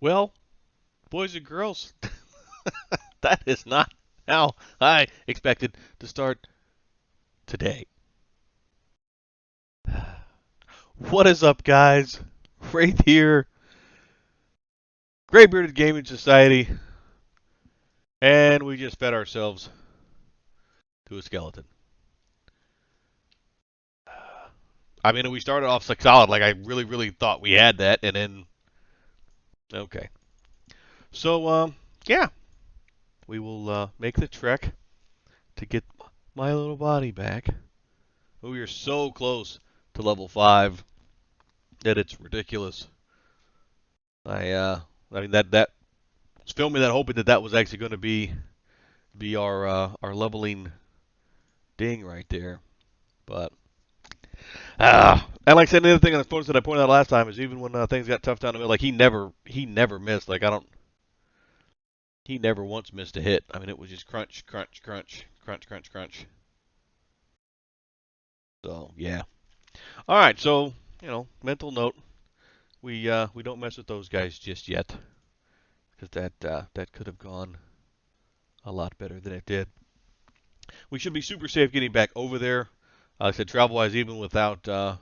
Well, boys and girls, that is not how I expected to start today. What is up, guys? Right here, Gray Bearded Gaming Society, and we just fed ourselves to a skeleton. I mean, we started off like solid, like I really thought we had that, and then okay. So, yeah, we will make the trek to get my little body back. We are so close to level 5 that it's ridiculous. I mean that was filming that, hoping that that was actually going to be our leveling ding right there. But and like I said, the other thing on the bonus that I pointed out last time is even when things got tough down the middle, like he never missed. Like he never once missed a hit. I mean, it was just crunch. So yeah. All right. So mental note: we don't mess with those guys just yet, because that could have gone a lot better than it did. We should be super safe getting back over there. Like I said, travel-wise, even without the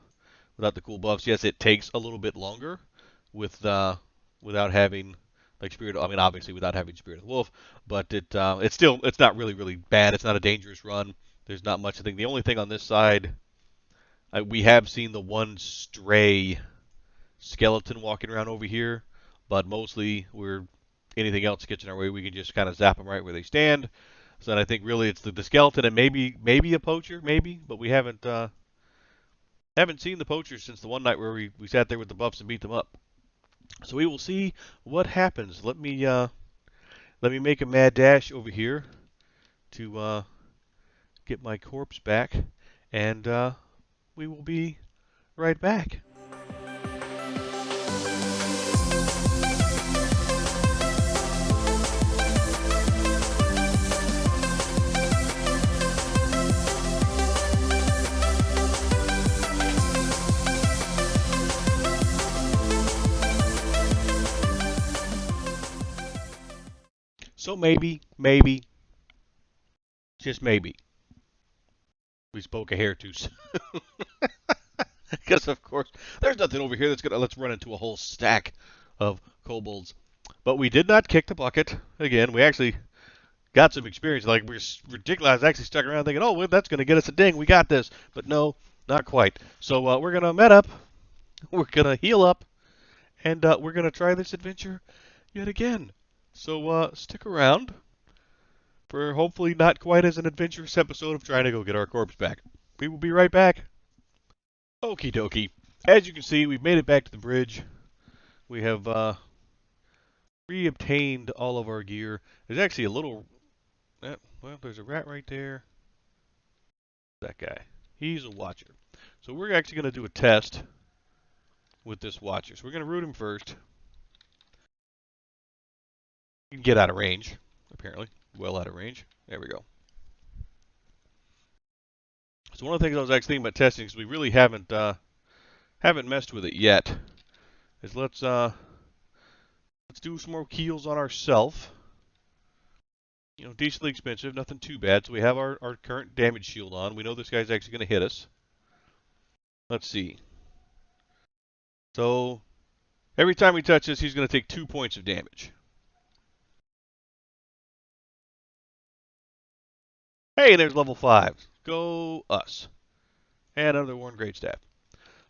cool buffs, yes, it takes a little bit longer without having like Spirit. I mean, obviously without having Spirit of the Wolf, but it's not really bad. It's not a dangerous run. There's not much. I think the only thing on this side, we have seen the one stray skeleton walking around over here, but mostly anything else gets in our way, we can just kind of zap them right where they stand. So then I think really it's the skeleton and maybe a poacher, but we haven't seen the poachers since the one night where we sat there with the buffs and beat them up. So we will see what happens. Let me make a mad dash over here to get my corpse back, and we will be right back. So maybe, just maybe, we spoke a hair too soon. Because of course, there's nothing over here that's gonna let's run into a whole stack of kobolds. But we did not kick the bucket. Again, we actually got some experience. Like we're ridiculous. I was actually stuck around thinking, oh, well, that's gonna get us a ding. We got this. But no, not quite. So we're gonna met up. We're gonna heal up, and we're gonna try this adventure yet again. So stick around for hopefully not quite as an adventurous episode of trying to go get our corpse back. We will be right back. Okie dokie. As you can see, we've made it back to the bridge. We have re-obtained all of our gear. There's actually a little... well, there's a rat right there. That guy. He's a watcher. So we're actually going to do a test with this watcher. So we're going to root him first. You can get out of range, apparently. Well out of range. There we go. So one of the things I was actually thinking about testing, because we really haven't messed with it yet, is let's do some more keels on ourself. Decently expensive, nothing too bad. So we have our current damage shield on. We know this guy's actually going to hit us. Let's see. So every time he touches, he's going to take 2 points of damage. Hey, there's level 5. Go us. And another Worn Great Staff.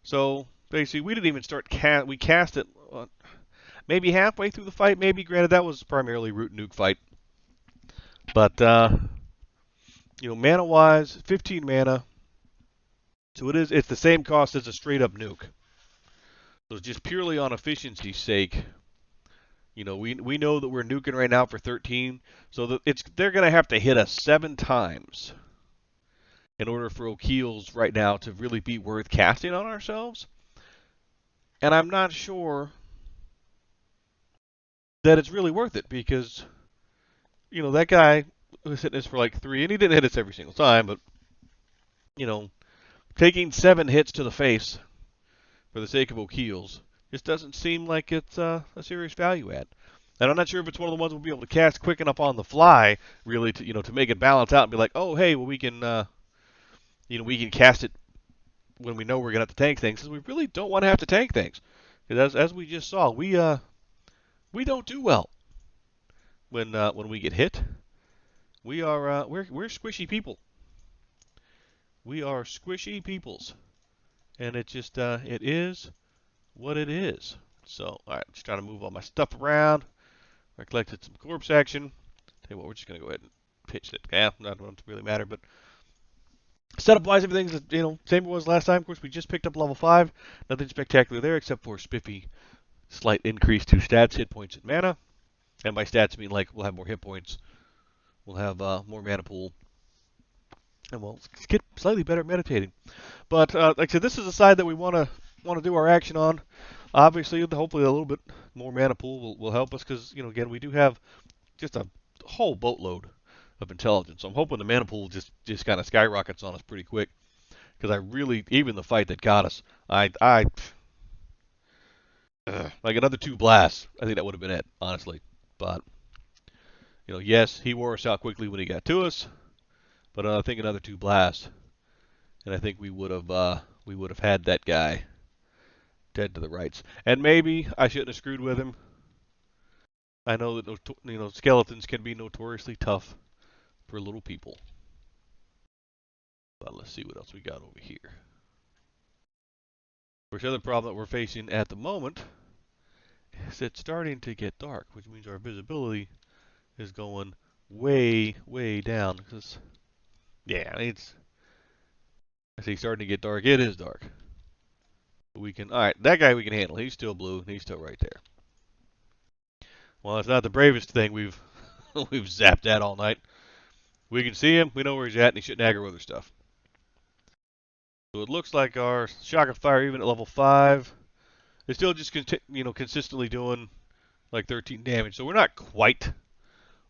So basically, we didn't even start we cast it maybe halfway through the fight. Maybe, granted, that was primarily root nuke fight. But mana wise, 15 mana. So it's the same cost as a straight up nuke. So just purely on efficiency's sake, we know that we're nuking right now for 13. So they're gonna have to hit us 7 times in order for O'Keel's right now to really be worth casting on ourselves. And I'm not sure that it's really worth it, because that guy was hitting us for like 3, and he didn't hit us every single time, but taking 7 hits to the face for the sake of O'Keel's just doesn't seem like it's a serious value add. And I'm not sure if it's one of the ones we'll be able to cast quick enough on the fly, really, to make it balance out and be like, oh hey, well we can we can cast it when we know we're gonna have to tank things, because we really don't want to have to tank things. Because as we just saw, we don't do well when we get hit. We're squishy people. We are squishy peoples, and it just it is what it is. So, all right, just trying to move all my stuff around. I collected some corpse action. Tell you what, we're just gonna go ahead and pitch it. Yeah, not going to really matter, but setup-wise, everything's same as it was last time. Of course, we just picked up level 5. Nothing spectacular there except for spiffy slight increase to stats, hit points, and mana. And by stats, I mean like we'll have more hit points, we'll have more mana pool, and we'll get slightly better at meditating. But like I said, this is a side that we want to do our action on. Obviously, hopefully a little bit more mana pool will help us because again we do have just a whole boatload of intelligence. So I'm hoping the mana pool just kind of skyrockets on us pretty quick, because I really, even the fight that got us, like another 2 blasts, I think that would have been it, honestly. But yes, he wore us out quickly when he got to us, but I think another 2 blasts, and I think we would have had that guy dead to the rights. And maybe I shouldn't have screwed with him. I know that skeletons can be notoriously tough for little people. But let's see what else we got over here. Of course, the other problem that we're facing at the moment is it's starting to get dark, which means our visibility is going way, way down. Because, yeah, I say starting to get dark. It is dark. But alright, that guy we can handle. He's still blue, and he's still right there. Well, it's not the bravest thing we've zapped at all night. We can see him, we know where he's at, and he shouldn't aggro other stuff. So it looks like our shock and fire, even at level 5, is still just consistently doing like 13 damage. So we're not quite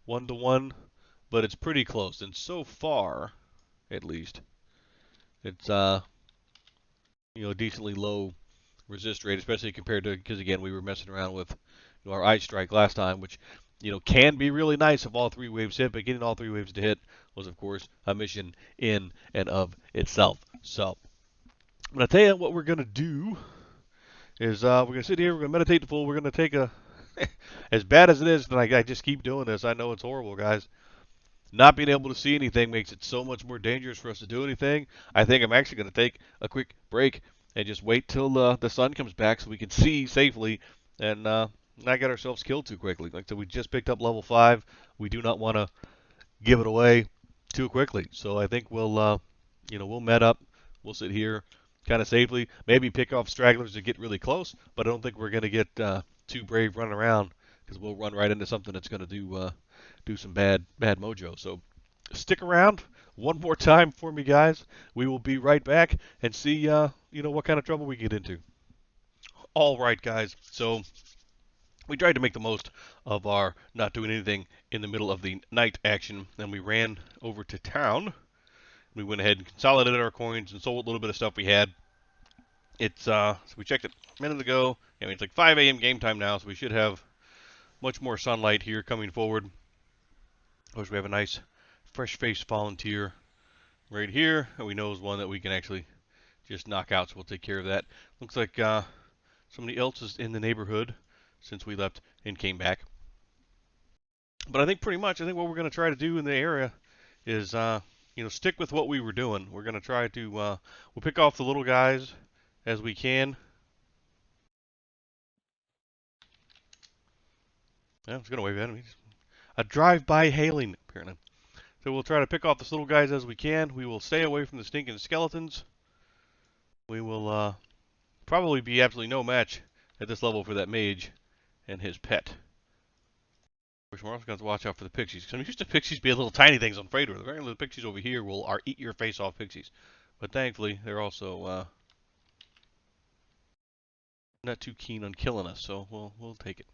1-to-1, but it's pretty close. And so far, at least, it's a decently low resist rate, especially compared to, because again we were messing around with our ice strike last time, which can be really nice if all 3 waves hit, but getting all 3 waves to hit was of course a mission in and of itself. So I'm gonna tell you what we're gonna do is we're gonna sit here, we're gonna meditate the full, we're gonna take a as bad as it is, and I just keep doing this. I know it's horrible, guys. Not being able to see anything makes it so much more dangerous for us to do anything. I think I'm actually going to take a quick break and just wait till the sun comes back so we can see safely and not get ourselves killed too quickly. Like I said, we just picked up level 5. We do not want to give it away too quickly. So I think we'll met up. We'll sit here kind of safely. Maybe pick off stragglers to get really close, but I don't think we're going to get too brave running around, because we'll run right into something that's going to do some bad mojo. So stick around one more time for me, guys. We will be right back and see what kind of trouble we get into. All right, guys. So we tried to make the most of our not doing anything in the middle of the night action, and we ran over to town. We went ahead and consolidated our coins and sold a little bit of stuff we had. So we checked it a minute ago. I mean, it's like 5 a.m. game time now, so we should have much more sunlight here coming forward. Of course, we have a nice fresh-faced volunteer right here, and we know is one that we can actually just knock out, so we'll take care of that. Looks like somebody else is in the neighborhood since we left and came back. But I think pretty much, what we're going to try to do in the area is, stick with what we were doing. We're going to try to, we'll pick off the little guys as we can. Yeah, it's going to wave at me. A drive-by hailing, apparently. So we'll try to pick off the little guys as we can. We will stay away from the stinking skeletons. We will probably be absolutely no match at this level for that mage and his pet. Of course, we're also going to watch out for the pixies, because I'm used to pixies being little tiny things I'm afraid of. The regular pixies over here are eat your face off pixies. But thankfully, they're also not too keen on killing us, so we'll take it.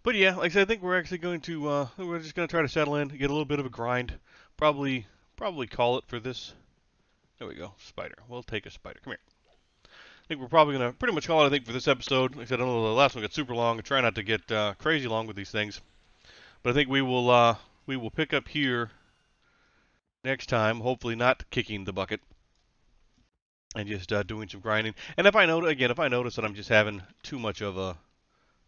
But yeah, like I said, I think we're actually going to we're just going to try to settle in, get a little bit of a grind. Probably call it for this. There we go, spider. We'll take a spider. Come here. think we're probably going to pretty much call it, I think, for this episode. Like I said, I know the last one got super long. I try not to get crazy long with these things. But I think we will pick up here next time, hopefully not kicking the bucket and just doing some grinding. And if I notice, again, if I notice that I'm just having too much of a,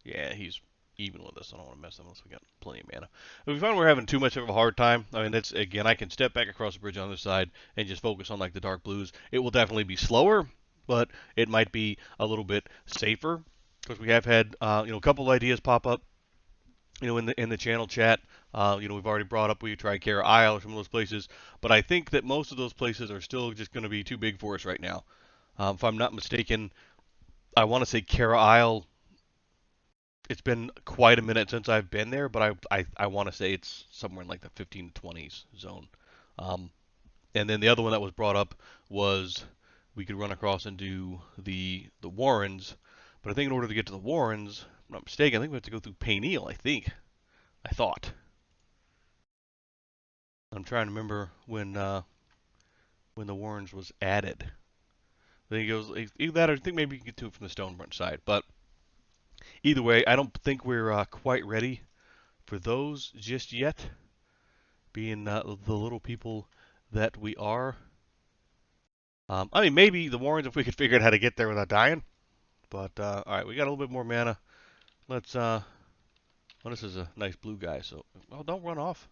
yeah, he's even with us. I don't want to mess him unless we got plenty of mana. If we find we're having too much of a hard time, I mean, that's, again, I can step back across the bridge on the other side and just focus on like the dark blues. It will definitely be slower, but it might be a little bit safer because we have had, a couple ideas pop up, in the channel chat. We've already brought up we try Kara Isle or some of those places, but I think that most of those places are still just going to be too big for us right now. If I'm not mistaken, I want to say Kara Isle. It's been quite a minute since I've been there, but I want to say it's somewhere in like the 15 to 20s zone. Um, and then the other one that was brought up was we could run across and do the Warrens, but I think in order to get to the Warrens, if I'm not mistaken, I think we have to go through Payneal. I thought. I'm trying to remember when the Warrens was added. I think it was either that or I think maybe you can get to it from the Stonebrush side. But either way, I don't think we're quite ready for those just yet. Being the little people that we are. I mean, maybe the Warrens if we could figure out how to get there without dying. But all right, we got a little bit more mana. Let's. Well, this is a nice blue guy, so well, don't run off.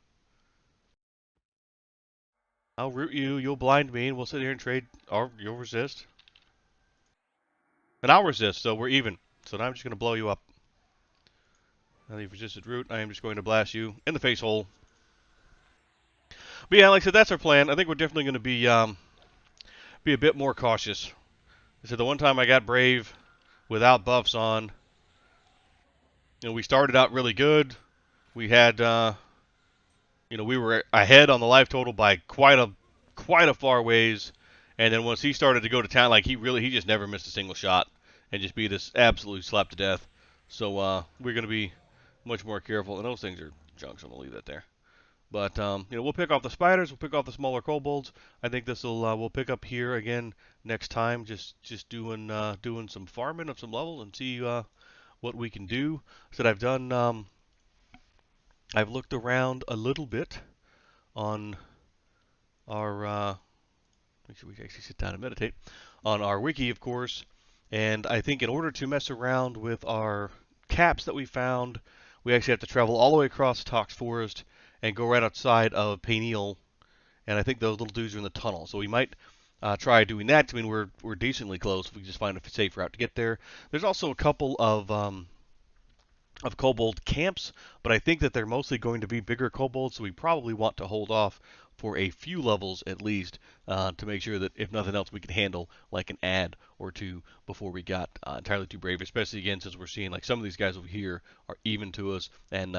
I'll root you. You'll blind me, and we'll sit here and trade. Or you'll resist. And I'll resist, so we're even. So now I'm just going to blow you up. Now you've resisted root, I am just going to blast you in the face hole. But yeah, like I said, that's our plan. I think we're definitely going to be a bit more cautious. I said the one time I got Brave without buffs on, we started out really good. We had, we were ahead on the life total by quite a far ways. And then once he started to go to town, like he just never missed a single shot and just beat us absolutely slapped to death. So we're going to be much more careful. And those things are junk, so I'm going to leave that there. But we'll pick off the spiders. We'll pick off the smaller kobolds. I think this will we'll pick up here again next time. Just doing some farming of some level and see what we can do. So I've done. I've looked around a little bit on our. Make sure we actually sit down and meditate on our wiki, of course. And I think in order to mess around with our caps that we found, we actually have to travel all the way across Tox Forest and go right outside of Payneal. And I think those little dudes are in the tunnel. So we might try doing that. I mean, we're decently close if we just find a safe route to get there. There's also a couple of kobold camps, but I think that they're mostly going to be bigger kobolds, so we probably want to hold off for a few levels at least to make sure that if nothing else we can handle like an ad or two before we got entirely too brave, especially again since we're seeing like some of these guys over here are even to us, and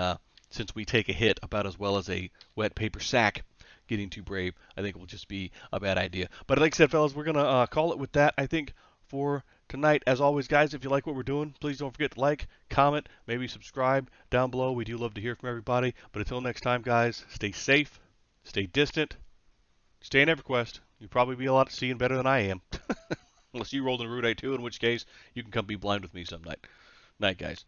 since we take a hit about as well as a wet paper sack, getting too brave I think will just be a bad idea. But like I said, fellas, we're going to call it with that, I think, for tonight. As always, guys, if you like what we're doing, please don't forget to like, comment, maybe subscribe down below. We do love to hear from everybody. But until next time, guys, stay safe, stay distant, stay in EverQuest. You'll probably be a lot seeing better than I am. Unless you rolled in Root 2, in which case you can come be blind with me some night. Night, guys.